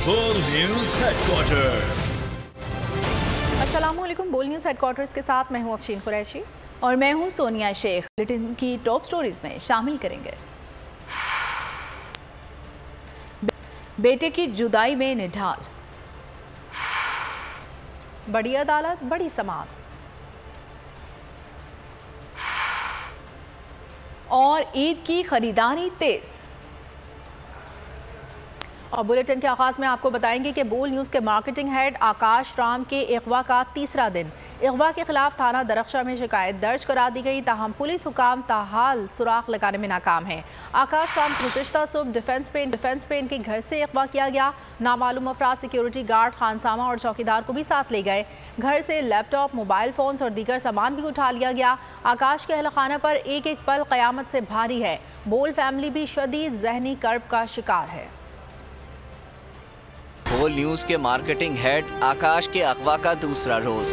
बोल news headquarter. अस्सलामुअलैकुम। बोल न्यूज हेडक्वार्टर्स के साथ मैं हूं अफशीन कुरैशी और मैं हूं सोनिया शेख। बुलेटिन की टॉप स्टोरीज में शामिल करेंगे। बेटे की जुदाई में निढाल, बड़ी अदालत बड़ी समाअत, और ईद की खरीदारी तेज। और बुलेटिन के आगाज में आपको बताएंगे कि बोल न्यूज़ के मार्केटिंग हेड आकाश राम के अगवा का तीसरा दिन। अगवा के खिलाफ थाना दरख्शा में शिकायत दर्ज करा दी गई, ताहम पुलिस हुकाम ताहाल सुराख लगाने में नाकाम है। आकाश राम गुज़िश्ता सुबह डिफेंस पे इनके घर से अगवा किया गया। नामालूम अफराद सिक्योरिटी गार्ड, खानसामा और चौकीदार को भी साथ ले गए। घर से लैपटॉप, मोबाइल फोन्स और दीगर सामान भी उठा लिया गया। आकाश के अहल खाना पर एक एक पल क़यामत से भारी है। बोल फैमिली भी शदीद जहनी कर्ब का शिकार है। बोल न्यूज के मार्केटिंग हेड आकाश के अगवा का दूसरा रोज।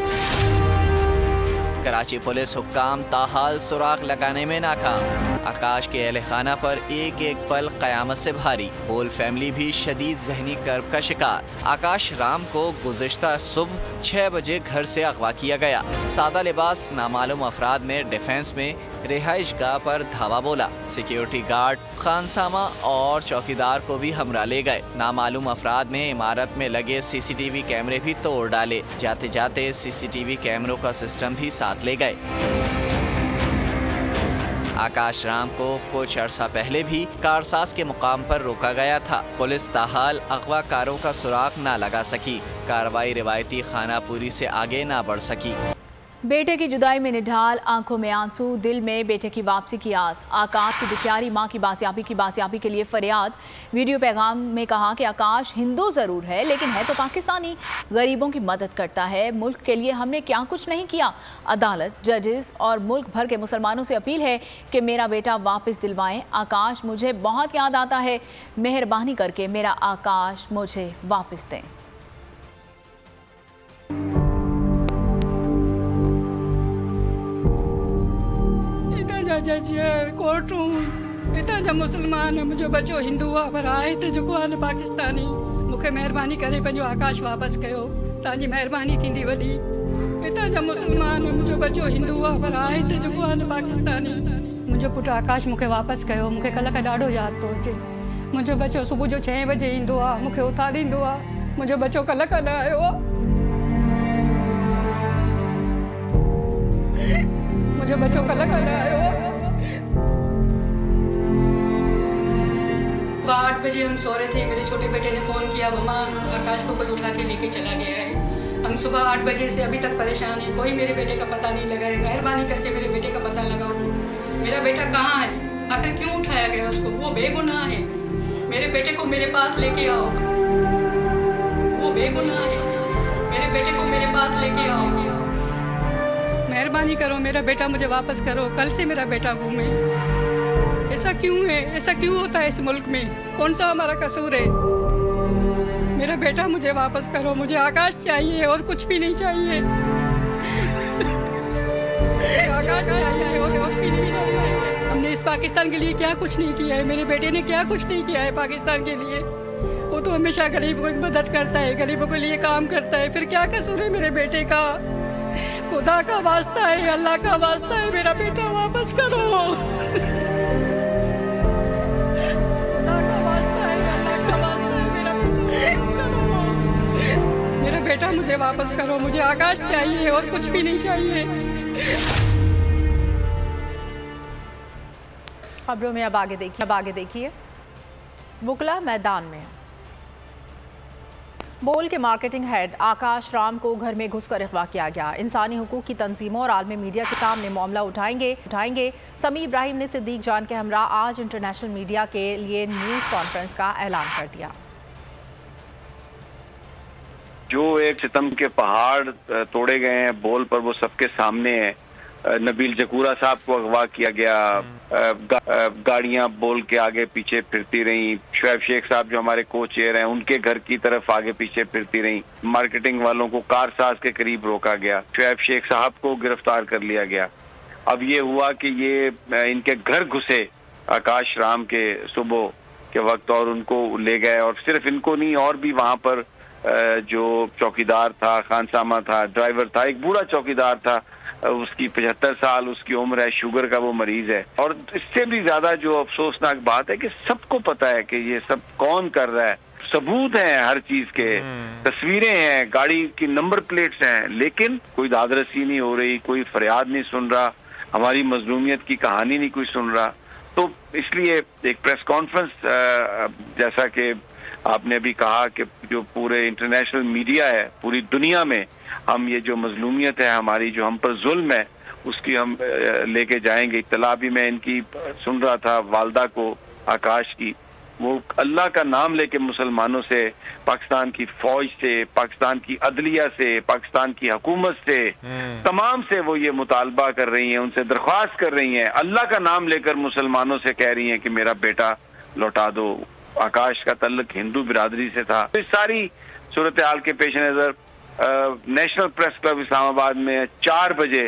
कराची पुलिस हुक्काम ताहाल सुराख लगाने में नाकाम। आकाश के अहले खाना पर एक एक पल क़यामत से भारी। बोल फैमिली भी शदीद जहनी कर्ब का शिकार। आकाश राम को गुज़िश्ता सुबह 6 बजे घर से अगवा किया गया। सादा लिबास नामालूम अफराद ने डिफेंस में रिहाइश गाह पर धावा बोला। सिक्योरिटी गार्ड, खानसामा और चौकीदार को भी हमरा ले गए। नामालूम अफराद ने इमारत में लगे CCTV कैमरे भी तोड़ डाले। जाते जाते CCTV कैमरों का सिस्टम भी साथ ले गए। आकाश राम को कुछ अरसा पहले भी कारसाज के मुकाम पर रोका गया था। पुलिस ताहाल अगवाकारों का सुराग ना लगा सकी। कार्रवाई रिवायती खानापुरी से आगे ना बढ़ सकी। बेटे की जुदाई में निढाल, आंखों में आंसू, दिल में बेटे की वापसी की आस। आकाश की दुखियारी मां की बासियाबी के लिए फरियाद। वीडियो पैगाम में कहा कि आकाश हिंदू ज़रूर है लेकिन है तो पाकिस्तानी। गरीबों की मदद करता है। मुल्क के लिए हमने क्या कुछ नहीं किया। अदालत, जजेस और मुल्क भर के मुसलमानों से अपील है कि मेरा बेटा वापस दिलवाएं। आकाश मुझे बहुत याद आता है। मेहरबानी करके मेरा आकाश मुझे वापस दें। जज कोर्ट इतना जब मुसलमान मुझो बच्चो हिंदू आहे पर आहे त जेको आहे पाकिस्तानी। मूंखे महिरबानी करे पंहिंजो आकाश वापसि कयो। तव्हांजी महिरबानी थींदी वॾी। हितां जा मुसलमान मुंहिंजो बच्चो हिंदू आहे पर आहे त जेको आहे पाकिस्तानी। मुंहिंजो पुटु आकाश मूंखे वापसि कयो। मूंखे कल्ह खां ॾाढो यादि थो अचे। मुंहिंजो बच्चो सुबुह जो 6 बजे ईंदो आहे, मूंखे उथारींदो आहे। मुंहिंजो बच्चो कल्ह खां न आयो आहे। मुझे बच्चों का लगा आयो। 8 बजे हम सो रहे थे। मेरे छोटे बेटे ने फ़ोन किया, मम्मा आकाश को कोई उठा के लेके चला गया है। हम सुबह 8 बजे से अभी तक परेशान हैं। कोई मेरे बेटे का पता नहीं लगा है। मेहरबानी करके मेरे बेटे का पता लगाओ। मेरा बेटा कहाँ है? आखिर क्यों उठाया गया उसको? वो बेगुनाह है। मेरे बेटे को मेरे पास लेके आओ। वो बेगुनाह है। मेरे बेटे को मेरे पास लेके आओ। मेहरबानी करो, मेरा बेटा मुझे वापस करो। कल से मेरा बेटा घूमे। ऐसा क्यों है? ऐसा क्यों होता है इस मुल्क में? कौन सा हमारा कसूर है? मेरा बेटा मुझे वापस करो। मुझे आकाश चाहिए और कुछ भी नहीं चाहिए। आकाश चाहिए और कुछ भी नहीं चाहिए। हमने इस पाकिस्तान के लिए क्या कुछ नहीं किया है। मेरे बेटे ने क्या कुछ नहीं किया है पाकिस्तान के लिए। वो तो हमेशा गरीबों की मदद करता है, गरीबों के लिए काम करता है। फिर क्या कसूर है मेरे बेटे का? खुदा का वास्ता है, अल्लाह का वास्ता है, मेरा बेटा वापस करो। खुदा का वास्ता है, अल्लाह का वास्ता है, मेरा बेटा वापस करो। मेरा बेटा मुझे वापस करो। मुझे आकाश चाहिए और कुछ भी नहीं चाहिए। खबरों में अब आगे देखिए। बुकला मैदान में बोल के मार्केटिंग हेड आकाश राम को घर में घुसकर अगवा किया गया। इंसानी हुकूक की तंजीमों और आलमी मीडिया के सामने मामला उठाएंगे। समी इब्राहिम ने सिद्दीक जान के हमरा आज इंटरनेशनल मीडिया के लिए न्यूज़ कॉन्फ्रेंस का ऐलान कर दिया। जो एक सितम के पहाड़ तोड़े गए हैं बोल पर, वो सबके सामने है। नबील जकूरा साहब को अगवा किया गया। गाड़ियां बोल के आगे पीछे फिरती रहीं। शुएब शेख साहब जो हमारे को चेयर हैं, उनके घर की तरफ आगे पीछे फिरती रहीं। मार्केटिंग वालों को कारसाज के करीब रोका गया। शुएब शेख साहब को गिरफ्तार कर लिया गया। अब ये हुआ कि ये इनके घर घुसे आकाश राम के सुबह के वक्त और उनको ले गए। और सिर्फ इनको नहीं, और भी वहाँ पर जो चौकीदार था, खानसामा था, ड्राइवर था, एक बूढ़ा चौकीदार था, उसकी 75 साल उसकी उम्र है, शुगर का वो मरीज है। और इससे भी ज्यादा जो अफसोसनाक बात है कि सबको पता है कि ये सब कौन कर रहा है, सबूत हैं हर चीज के, तस्वीरें हैं, गाड़ी की नंबर प्लेट्स हैं, लेकिन कोई दादरसी नहीं हो रही, कोई फरियाद नहीं सुन रहा, हमारी मजलूमियत की कहानी नहीं कोई सुन रहा। तो इसलिए एक प्रेस कॉन्फ्रेंस, जैसा कि आपने अभी कहा कि जो पूरे इंटरनेशनल मीडिया है, पूरी दुनिया में हम ये जो मजलूमियत है हमारी, जो हम पर जुल्म है, उसकी हम लेके जाएंगे। इत्तला भी मैं इनकी सुन रहा था, वालदा को, आकाश की, वो अल्लाह का नाम लेके मुसलमानों से, पाकिस्तान की फौज से, पाकिस्तान की अदलिया से, पाकिस्तान की हुकूमत से, तमाम से वो ये मुतालबा कर रही हैं, उनसे दरख्वास्त कर रही हैं, अल्लाह का नाम लेकर मुसलमानों से कह रही हैं कि मेरा बेटा लौटा दो। आकाश का तल्लुक हिंदू बिरादरी से था। तो इस सारी सूरत हाल के पेश नज़र नेशनल प्रेस क्लब इस्लामाबाद में 4 बजे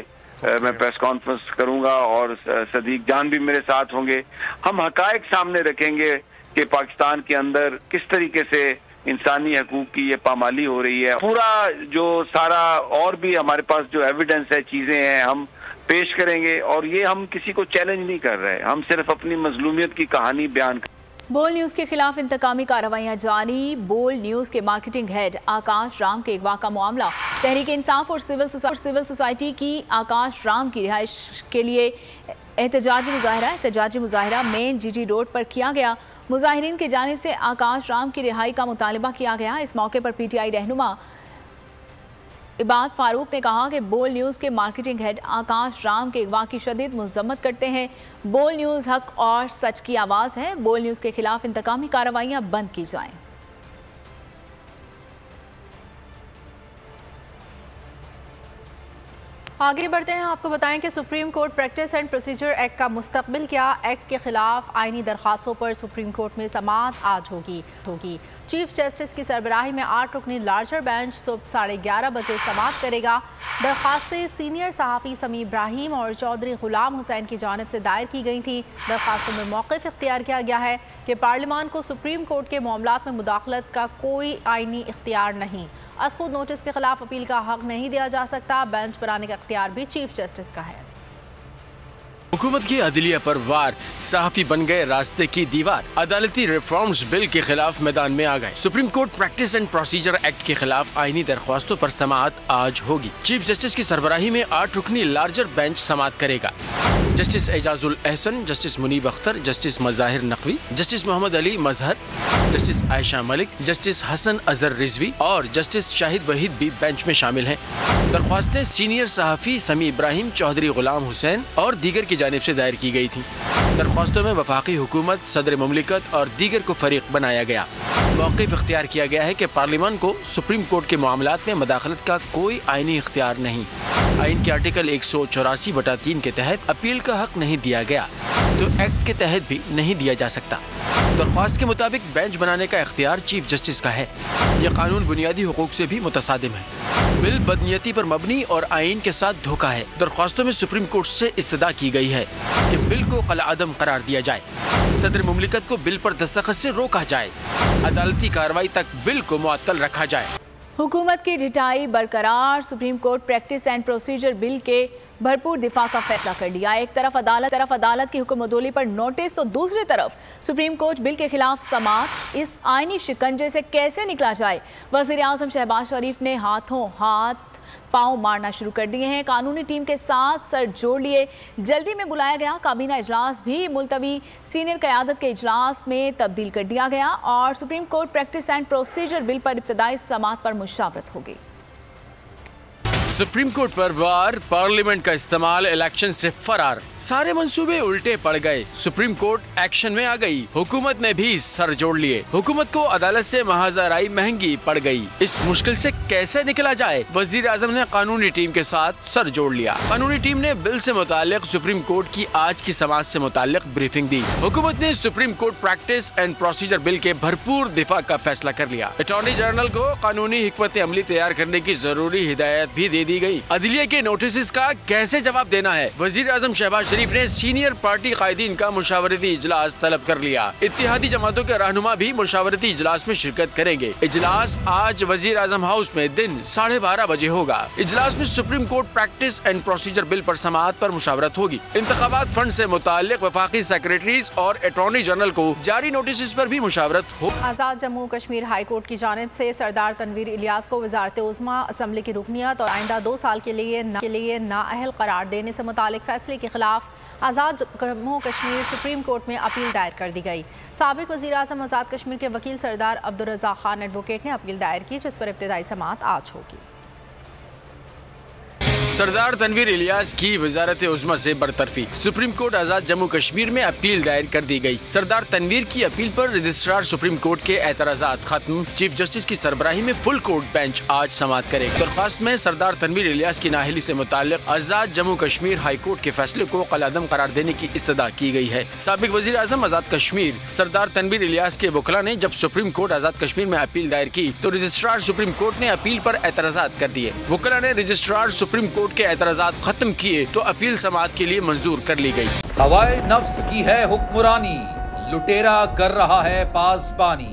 मैं प्रेस कॉन्फ्रेंस करूंगा और सदीक जान भी मेरे साथ होंगे। हम हकायक सामने रखेंगे कि पाकिस्तान के अंदर किस तरीके से इंसानी हकूक की ये पामाली हो रही है। पूरा जो सारा और भी हमारे पास जो एविडेंस है, चीजें हैं, हम पेश करेंगे। और ये हम किसी को चैलेंज नहीं कर रहे, हम सिर्फ अपनी मजलूमियत की कहानी बयान कर। बोल न्यूज़ के खिलाफ इंतकामी कार्रवाइयां जारी। बोल न्यूज़ के मार्केटिंग हेड आकाश राम के अगवा का मामला। तहरीक इंसाफ और सिविल सोसाइटी की आकाश राम की रिहाइश के लिए एहतजाजी मुजाहरा मेन जीटी रोड पर किया गया। मुजाहिरीन की जानिब से आकाश राम की रिहाई का मुतालबा किया गया। इस मौके पर पीटीआई रहनुमा इबाद फारूक ने कहा कि बोल न्यूज़ के मार्केटिंग हेड आकाश राम के अगवा की शदीद मजम्मत करते हैं। बोल न्यूज़ हक और सच की आवाज़ है। बोल न्यूज़ के खिलाफ इंतकामी कार्रवाइयाँ बंद की जाएं। आगे बढ़ते हैं, आपको बताएं कि supreme court practice and procedure act का मुस्तकबिल क्या। एक्ट के खिलाफ आईनी दरखास्तों पर सुप्रीम कोर्ट में समाअत आज होगी। चीफ जस्टिस की सरबराही में 8 रुकनी लार्जर बेंच सुबह 11:30 बजे समाअत करेगा। दरखास्तें सीनियर सहाफ़ी समी इब्राहिम और चौधरी गुलाम हुसैन की जानिब से दायर की गई थी। दरखास्तों में मौक़िफ़ इख्तियार किया गया है कि पार्लियामान को सुप्रीम कोर्ट के मामलात में मुदाखलत का कोई आईनी इख्तियार नहीं। खुद नोटिस के खिलाफ अपील का हक नहीं दिया जा सकता। बेंच पर आने का इख्तियार भी चीफ जस्टिस का है। हुकूमत की अदलिया पर वार, सहाफी बन गए रास्ते की दीवार। अदालती रिफॉर्म्स बिल के खिलाफ मैदान में आ गए। Supreme court practice and procedure act के खिलाफ आईनी दरख्वास्तों पर समाअत आज होगी। चीफ जस्टिस की सरबराही में 8 रुकनी लार्जर बेंच समाअत करेगा। Justice Ijazul Ahsan, justice Munib Akhtar, justice Mazahir Naqvi, justice Mohammad Ali Mazhar, justice Ayesha Malik, justice Hasan Azhar Rizvi और जस्टिस शाहिद वहीद भी बेंच में शामिल हैं। दरख्वास्तें सीनियर सहाफ़ी समी इब्राहिम, चौधरी गुलाम हुसैन और दीगर की जानिब से दायर की गई थी। दरख्वास्तों में वफाकी हुकूमत, सदर मुमलिकत और दीगर को फरीक बनाया गया। मौक़िफ़ इख्तियार किया गया है कि पार्लियामान को सुप्रीम कोर्ट के मामलात में मदाखलत का कोई आईनी इख्तियार नहीं। आइन के आर्टिकल 184/3 के तहत अपील का हक नहीं दिया गया, तो एक्ट के तहत भी नहीं दिया जा सकता। दरख्वास्त के मुताबिक बेंच बनाने का इख्तियार चीफ जस्टिस का है। यह कानून बुनियादी हुकूक से भी मुतसादिम है। बिल बदनीयती पर मबनी और आइन के साथ धोखा है। दरख्वास्तों में सुप्रीम कोर्ट से इस्तदा की गई है कि बिल को कलअदम करार दिया जाए, सदर मुमलिकत को बिल पर दस्तखत से रोका जाए, अदालती कार्रवाई तक बिल को मुअत्तल रखा जाए। हुकूमत की ढिठाई बरकरार। Supreme court practice and procedure bill के भरपूर दिफा का फैसला कर लिया। एक तरफ अदालत की हुक्म अदोली पर नोटिस, तो दूसरी तरफ सुप्रीम कोर्ट बिल के खिलाफ समाअत। इस आईनी शिकंजे से कैसे निकला जाए? वज़ीर आज़म शहबाज शरीफ ने हाथों हाथ पाँव मारना शुरू कर दिए हैं। कानूनी टीम के साथ सर जोड़ लिए। जल्दी में बुलाया गया काबीना इजलास भी मुलतवी सीनियर क़यादत के इजलास में तब्दील कर दिया गया और supreme court practice and procedure bill पर इब्तदाई समाअत पर मुशावरत होगी। सुप्रीम कोर्ट पर वार, पार्लियामेंट का इस्तेमाल, इलेक्शन से फरार, सारे मंसूबे उल्टे पड़ गए। सुप्रीम कोर्ट एक्शन में आ गई। हुकूमत ने भी सर जोड़ लिए। हुकूमत को अदालत से महाजराई महंगी पड़ गई। इस मुश्किल से कैसे निकला जाए? वजीर आजम ने कानूनी टीम के साथ सर जोड़ लिया। कानूनी टीम ने बिल से मुताल्लिक सुप्रीम कोर्ट की आज की समाअत से मुताल्लिक ब्रीफिंग दी। हुकूमत ने supreme court practice and procedure bill के भरपूर दिफा का फैसला कर लिया। अटॉर्नी जनरल को कानूनी हिकमत अमली तैयार करने की जरूरी हिदायत भी दे दे दी गई। अदलिया के नोटिस का कैसे जवाब देना है? वजीर आजम शहबाज शरीफ ने सीनियर पार्टी कायदीन का मुशावरती इजलास तलब कर लिया। इत्तेहादी जमातों के रहनुमा भी मुशावरती इजलास में शिरकत करेंगे। इजलास आज वजीर आजम हाउस में दिन 12:30 बजे होगा। इजलास में supreme court practice and procedure bill पर समाअत पर मुशावरत होगी। इंतखाबात फंड से मुताल्लिक वफाकी सेक्रेटरीज और अटॉर्नी जनरल को जारी नोटिस पर भी मुशावरत हो। आज़ाद जम्मू कश्मीर हाई कोर्ट की जानिब से सरदार तनवीर इलियास को वज़ारत उज़्मा असम्बली की रुकनियत और आइंदा 2 साल के लिए नाअहल करार देने से मुतालिक फैसले के खिलाफ आज़ाद जम्मू कश्मीर सुप्रीम कोर्ट में अपील दायर कर दी गई। साबिक वज़ीर आज़म आज़ाद कश्मीर के वकील सरदार अब्दुल रज़ाक खान एडवोकेट ने अपील दायर की, जिस पर इब्तिदाई समाअत आज होगी। सरदार तनवीर इलियास की वजारत उज़्मा से बरतरफी। सुप्रीम कोर्ट आज़ाद जम्मू कश्मीर में अपील दायर कर दी गई। सरदार तनवीर की अपील पर रजिस्ट्रार सुप्रीम कोर्ट के एतराज़ात खत्म। चीफ जस्टिस की सरबराही में फुल कोर्ट बेंच आज समाअत करेगा। दरख्वास्त में सरदार तनवीर इलियास की नाअहली से मुताल्लिक आज़ाद जम्मू कश्मीर हाई कोर्ट के फैसले को कलादम करार देने की इस्तदा की गई है। साबिक वज़ीर आज़म आज़ाद कश्मीर सरदार तनवीर इलियास के वकला ने जब सुप्रीम कोर्ट आज़ाद कश्मीर में अपील दायर की तो रजिस्ट्रार सुप्रीम कोर्ट ने अपील पर एतराज़ात कर दिए। वकला ने रजिस्ट्रार सुप्रीम कोर्ट के एतराज़ात खत्म किए तो अपील समाअत के लिए मंजूर कर ली गई। हवाए नफ्स की है हुक्मरानी, लुटेरा कर रहा है पासबानी।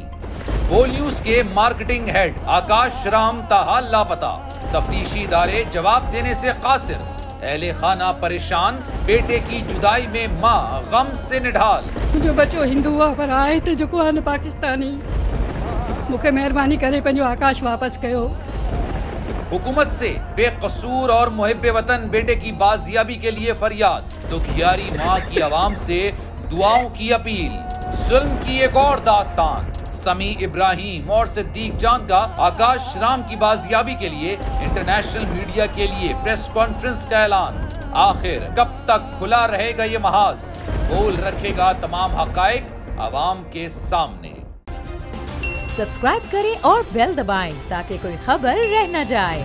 बोल न्यूज के मार्केटिंग हेड आकाश राम ताहाल लापता, तफ्तीशी इदारे जवाब देने से कासिर। अहले खाना परेशान, बेटे की जुदाई में माँ गम से निढाल। जो बच्चो हिंदू पर आए थे जो पाकिस्तानी, मुझे मेहरबानी करे पंहिंजो आकाश वापस कयो। हुकूमत से बेकसूर और मुहिब्बे वतन बेटे की बाजियाबी के लिए फरियाद। दुखियारी माँ की आवाम से दुआओं की अपील। जुल्म की एक और दास्तान। समी इब्राहिम और सिद्दीक जान का आकाश राम की बाजियाबी के लिए इंटरनेशनल मीडिया के लिए प्रेस कॉन्फ्रेंस का ऐलान। आखिर कब तक खुला रहेगा ये महाज? बोल रखेगा तमाम हकायक आवाम के सामने। सब्सक्राइब करें और बेल दबाएं ताकि कोई खबर रह न जाए।